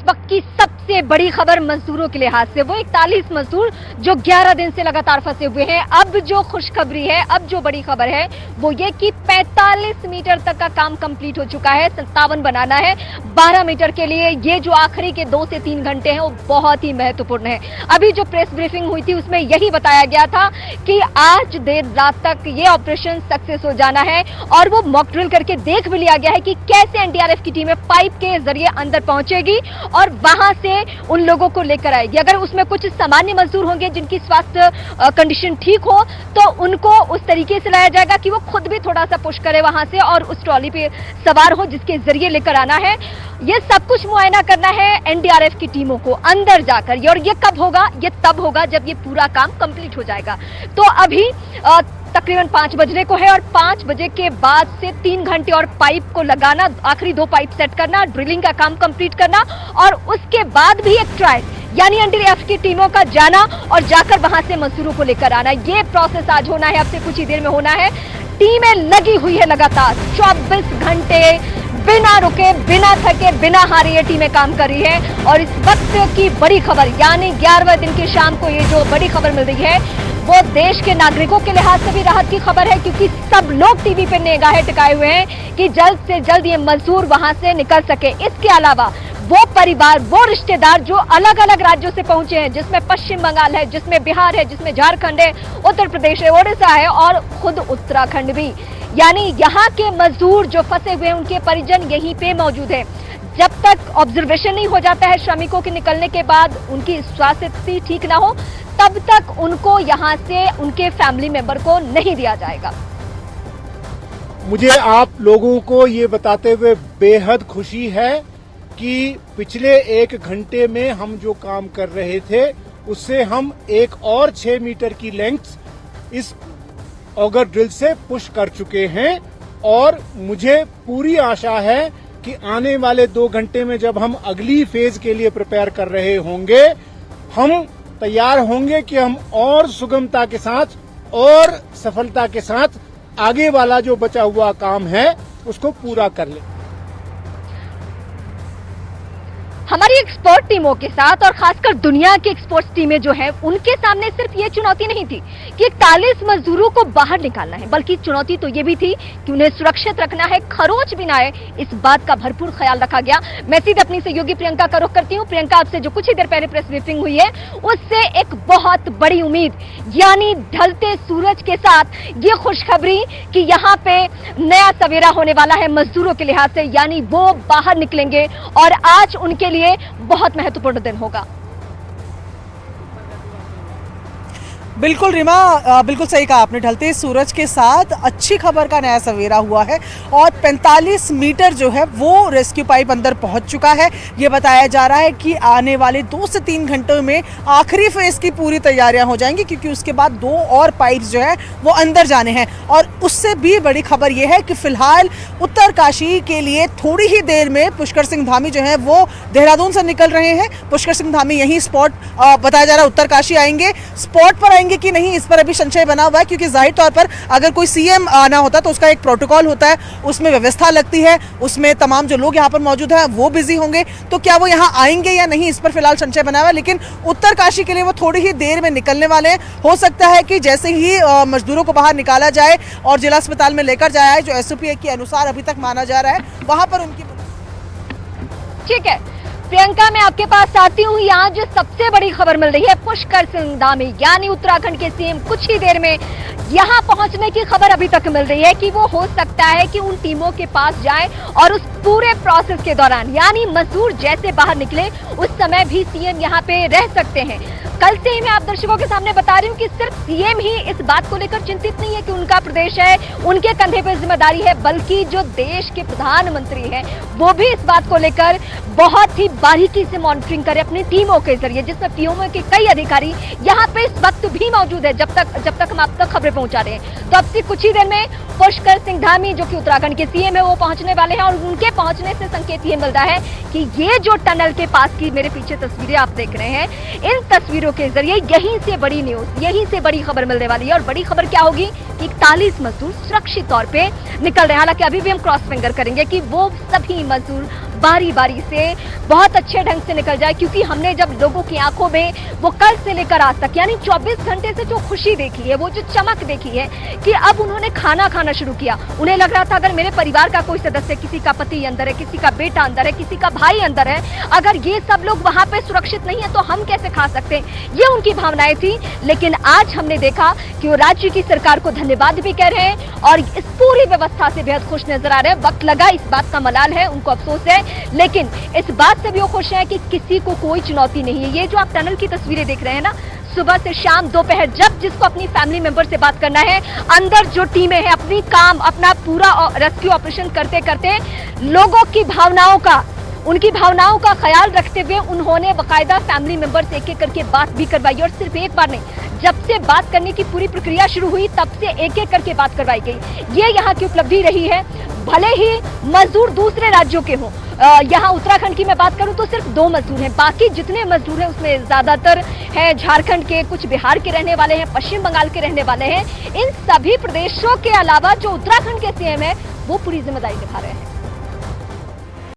वक्त की सबसे बड़ी खबर मजदूरों के लिहाज से, वो 41 मजदूर जो 11 दिन से लगातार फंसे हुए हैं। अब जो खुशखबरी है, अब जो बड़ी खबर है वो ये कि 45 मीटर तक का काम कंप्लीट हो चुका है, 57 बनाना है 12 मीटर के लिए। ये जो आखिरी के 2 से 3 घंटे हैं वो बहुत ही महत्वपूर्ण है। अभी जो प्रेस ब्रीफिंग हुई थी उसमें यही बताया गया था कि आज देर रात तक ये ऑपरेशन सक्सेस हो जाना है और वो मॉक ड्रिल करके देख भी लिया गया है कि कैसे एनडीआरएफ की टीमें पाइप के जरिए अंदर पहुंचेगी और वहां से उन लोगों को लेकर आएगी। अगर उसमें कुछ सामान्य मजदूर होंगे जिनकी स्वास्थ्य कंडीशन ठीक हो तो उनको उस तरीके से लाया जाएगा कि वो खुद भी थोड़ा सा पुश करे वहां से और उस ट्रॉली पे सवार हो जिसके जरिए लेकर आना है। ये सब कुछ मुआयना करना है एनडीआरएफ की टीमों को अंदर जाकर, और ये कब होगा? ये तब होगा जब ये पूरा काम कंप्लीट हो जाएगा। तो अभी तकरीबन 5 बजने को है और 5 बजे के बाद से 3 घंटे और पाइप को लगाना, आखिरी 2 पाइप सेट करना, ड्रिलिंग का काम कंप्लीट करना और उसके बाद भी एक ट्रायल यानी एनडीआरएफ की टीमों का जाना और जाकर वहां से मजदूरों को लेकर आना। ये प्रोसेस आज होना है, अब से कुछ ही देर में होना है। टीमें लगी हुई है लगातार 24 घंटे बिना रुके, बिना थके, बिना हारे ये टीमें काम कर रही है। और इस वक्त की बड़ी खबर यानी 11वें दिन की शाम को ये जो बड़ी खबर मिल रही है वो देश के नागरिकों के लिहाज से भी राहत की खबर है, क्योंकि सब लोग टीवी पे निगाहें टिकाए हुए हैं कि जल्द से जल्द ये मजदूर वहां से निकल सके। इसके अलावा वो परिवार, वो रिश्तेदार जो अलग अलग राज्यों से पहुंचे हैं, जिसमें पश्चिम बंगाल है, जिसमें बिहार है, जिसमें झारखंड है, उत्तर प्रदेश है, ओडिशा है और खुद उत्तराखंड भी, यानी यहाँ के मजदूर जो फंसे हुए हैं उनके परिजन यहीं पे मौजूद है। जब तक ऑब्जर्वेशन नहीं हो जाता है श्रमिकों के निकलने के बाद, उनकी स्वास्थ्य स्थिति ठीक ना हो, तब तक उनको यहां से उनके फैमिली मेंबर को नहीं दिया जाएगा। मुझे आप लोगों को ये बताते हुए बेहद खुशी है कि पिछले 1 घंटे में हम जो काम कर रहे थे उससे हम एक और 6 मीटर की लेंथ इस ऑगर ड्रिल से पुश कर चुके हैं और मुझे पूरी आशा है कि आने वाले 2 घंटे में जब हम अगली फेज के लिए प्रिपेयर कर रहे होंगे, हम तैयार होंगे कि हम और सुगमता के साथ और सफलता के साथ आगे वाला जो बचा हुआ काम है उसको पूरा कर लें। हमारी एक्सपर्ट टीमों के साथ और खासकर दुनिया की एक्सपर्ट टीमें जो है उनके सामने सिर्फ ये चुनौती नहीं थी कि 41 मजदूरों को बाहर निकालना है, बल्कि चुनौती तो ये भी थी कि उन्हें सुरक्षित रखना है, खरोच भी ना आए, इस बात का भरपूर ख्याल रखा गया। मैं सीधे अपनी सहयोगी प्रियंका का रुख करती हूँ। प्रियंका, आपसे जो कुछ ही देर पहले प्रेस ब्रीफिंग हुई है उससे एक बहुत बड़ी उम्मीद यानी ढलते सूरज के साथ ये खुशखबरी कि यहाँ पे नया सवेरा होने वाला है मजदूरों के लिहाज से, यानी वो बाहर निकलेंगे और आज उनके लिए बहुत महत्वपूर्ण दिन होगा। बिल्कुल रीमा, बिल्कुल सही कहा आपने। ढलते सूरज के साथ अच्छी खबर का नया सवेरा हुआ है और 45 मीटर जो है वो रेस्क्यू पाइप अंदर पहुंच चुका है। ये बताया जा रहा है कि आने वाले 2 से 3 घंटों में आखिरी फेज की पूरी तैयारियां हो जाएंगी, क्योंकि उसके बाद 2 और पाइप जो है वो अंदर जाने हैं। और उससे भी बड़ी खबर ये है कि फिलहाल उत्तरकाशी के लिए थोड़ी ही देर में पुष्कर सिंह धामी जो है वो देहरादून से निकल रहे हैं। पुष्कर सिंह धामी यही स्पॉट बताया जा रहा है उत्तरकाशी आएंगे। स्पॉट पर आएंगे कि नहीं इस पर अभी संशय बना हुआ है, क्योंकि जाहिर तौर पर अगर कोई सीएम आना होता तो उसका एक प्रोटोकॉल होता है, उसमें व्यवस्था लगती है, उसमें तमाम जो लोग यहाँ पर मौजूद हैं वो बिजी होंगे। तो क्या वो यहाँ आएंगे या नहीं इस पर फिलहाल संशय बना हुआ है, लेकिन उत्तरकाशी के लिए वो थोड़ी ही देर में निकलने वाले हैं। हो सकता है कि जैसे ही मजदूरों को बाहर निकाला जाए और जिला अस्पताल में लेकर जाया है, जो एसओपी के अनुसार अभी तक माना जा रहा है, वहां पर उनकी। ठीक है प्रियंका, मैं आपके पास आती हूँ। यहाँ जो सबसे बड़ी खबर मिल रही है पुष्कर सिंह धामी यानी उत्तराखंड के सीएम कुछ ही देर में यहाँ पहुंचने की खबर अभी तक मिल रही है कि वो हो सकता है कि उन टीमों के पास जाएं और उस पूरे प्रोसेस के दौरान यानी मजदूर जैसे बाहर निकले उस समय भी सीएम यहाँ पे रह सकते हैं। कल से ही मैं आप दर्शकों के सामने बता रही हूँ कि सिर्फ सीएम ही इस बात को लेकर चिंतित नहीं है कि उनका प्रदेश है, उनके कंधे पर जिम्मेदारी है, बल्कि जो देश के प्रधानमंत्री हैं वो भी इस बात को लेकर बहुत ही बारीकी से मॉनिटरिंग करें अपनी टीमों के जरिए, जिसमें पीएमओ के कई अधिकारी यहाँ पे इस वक्त भी मौजूद है जब तक हम आप तक खबरें पहुंचा रहे हैं। तो अब से कुछ ही देर में पुष्कर सिंह धामी जो कि उत्तराखंड के सीएम है वो पहुंचने वाले हैं और उनके पहुंचने से संकेत ये मिलता है कि ये जो टनल के पास की मेरे पीछे तस्वीरें आप देख रहे हैं, इन तस्वीरों के जरिए यहीं से बड़ी न्यूज, यहीं से बड़ी खबर मिलने वाली है। और बड़ी खबर क्या होगी कि 41 मजदूर सुरक्षित तौर पे निकल रहे हैं। हालांकि अभी भी हम क्रॉस फिंगर करेंगे कि वो सभी मजदूर बारी बारी से बहुत अच्छे ढंग से निकल जाए, क्योंकि हमने जब लोगों की आंखों में वो कल से लेकर आज तक यानी 24 घंटे से जो खुशी देखी है, वो जो चमक देखी है कि अब उन्होंने खाना खाना शुरू किया। उन्हें लग रहा था अगर मेरे परिवार का कोई सदस्य, किसी का पति अंदर है, किसी का बेटा अंदर है, किसी का भाई अंदर है, अगर ये सब लोग वहां पे सुरक्षित नहीं है तो हम कैसे खा सकते हैं, ये उनकी भावनाएं थी। लेकिन आज हमने देखा कि वो राज्य की सरकार को धन्यवाद भी कह रहे हैं और इस पूरी व्यवस्था से बेहद खुश नजर आ रहे हैं। वक्त लगा, इस बात का मलाल है, उनको अफसोस है, लेकिन इस बात से भी वो खुश हैं कि किसी को कोई चुनौती नहीं है। ये जो आप टनल की तस्वीरें देख रहे हैं ना, सुबह से शाम दोपहर जब जिसको अपनी फैमिली मेंबर से बात करना है, अंदर जो टीमें हैं अपनी काम अपना पूरा रेस्क्यू ऑपरेशन करते करते लोगों की भावनाओं का, उनकी भावनाओं का ख्याल रखते हुए उन्होंने बाकायदा फैमिली मेंबर से एक एक करके बात भी करवाई। और सिर्फ एक बार नहीं, जब से बात करने की पूरी प्रक्रिया शुरू हुई तब से एक एक करके बात करवाई गई। ये यहाँ की उपलब्धि रही है। भले ही मजदूर दूसरे राज्यों के हों, यहाँ उत्तराखंड की मैं बात करूं तो सिर्फ 2 मजदूर हैं, बाकी जितने मजदूर हैं उसमें ज्यादातर हैं झारखंड के, कुछ बिहार के रहने वाले हैं, पश्चिम बंगाल के रहने वाले हैं। इन सभी प्रदेशों के अलावा जो उत्तराखंड के सीएम है वो पूरी जिम्मेदारी निभा रहे हैं।